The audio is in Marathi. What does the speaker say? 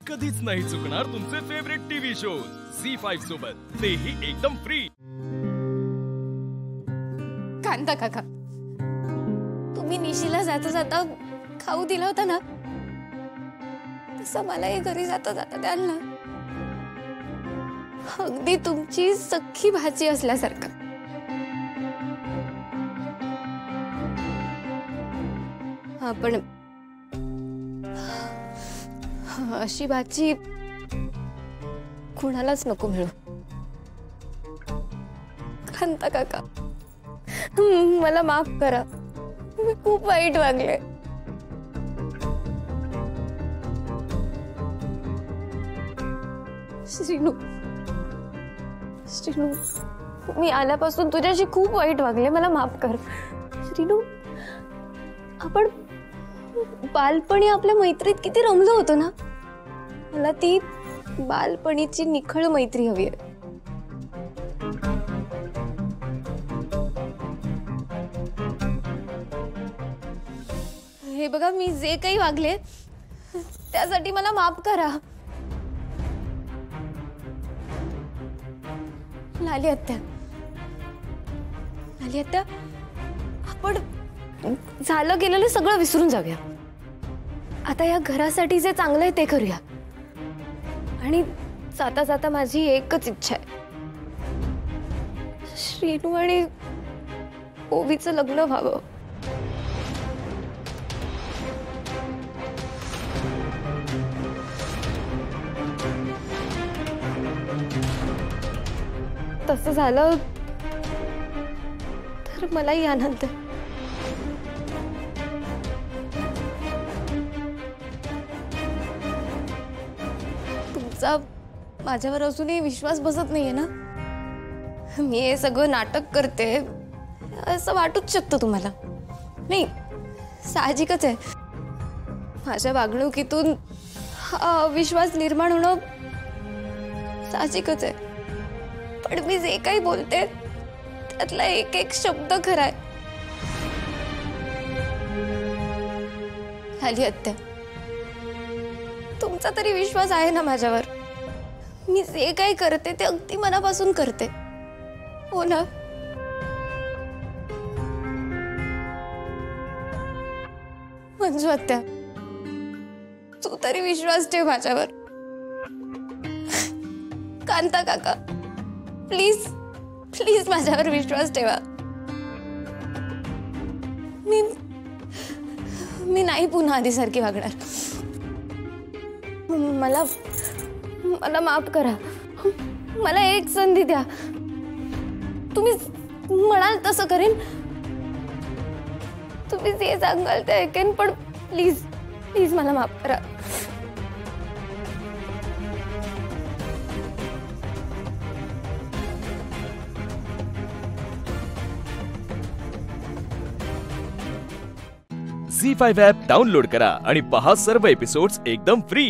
कधीच नाही चुकणार तुमचे फेवरेट टीव्ही शोज झी5 सोबत, तेही एकदम फ्री। कांता काका, तुम्ही निशीला जाता जाता खाऊ दिला होता ना, तसं मलाही घरी जाता जाता द्याल ना। अगदी तुमची सख्खी भाची असल्यासारखं। हा, पण अशी भाची कुणालाच नको मिळू। कांता काका, मला माफ करा, मी खूप वाईट वागले। श्रीनू, श्रीनू, मी आल्यापासून तुझ्याशी खूप वाईट वागले, मला माफ कर। श्रीनू, आपण बालपणी आपल्या मैत्रीत किती रमलो होतो ना। मला ती बालपणीची निखळ मैत्री हवी आहे। हे बघा, मी जे काही वागले त्यासाठी मला माफ करा। लाली आत्या, लाली आत्या, आपण झालं गेलेलं सगळं विसरून जाऊया। आता या घरासाठी जे चांगलं आहे ते करूया। आणि जाता जाता माझी एकच इच्छा आहे, श्रीनू आणि ओवीचं लग्न व्हावं। तसं झालं तर मलाही आनंद आहे। तुमचा माझ्यावर अजूनही विश्वास बसत नाहीये ना। मी हे सगळं नाटक करते असं वाटूच शकतं तुम्हाला। नाही, साहजिकच आहे, माझ्या वागणुकीतून हा विश्वास निर्माण होणं साहजिकच आहे। पण मी जे काही बोलते त्यातला एक एक शब्द खरा आहे। लाली आत्या, तुमचा तरी विश्वास आहे ना माझ्यावर? मी जे काही करते ते अगदी मनापासून करते, हो ना? मंजू आत्या, तू तरी विश्वास ठेव माझ्यावर। कांता काका, प्लीज प्लीज माझ्यावर विश्वास ठेवा। मी नाही पुन्हा आधीसारखी वागणार। मला मला माफ करा, मला एक संधी द्या। तुम्ही म्हणाल तसं करेन, तुम्ही जे सांगाल ते ऐकेन, पण प्लीज प्लीज मला माफ करा। झी5 ॲप डाउनलोड करा आणि पहा सर्व एपिसोड्स एकदम फ्री।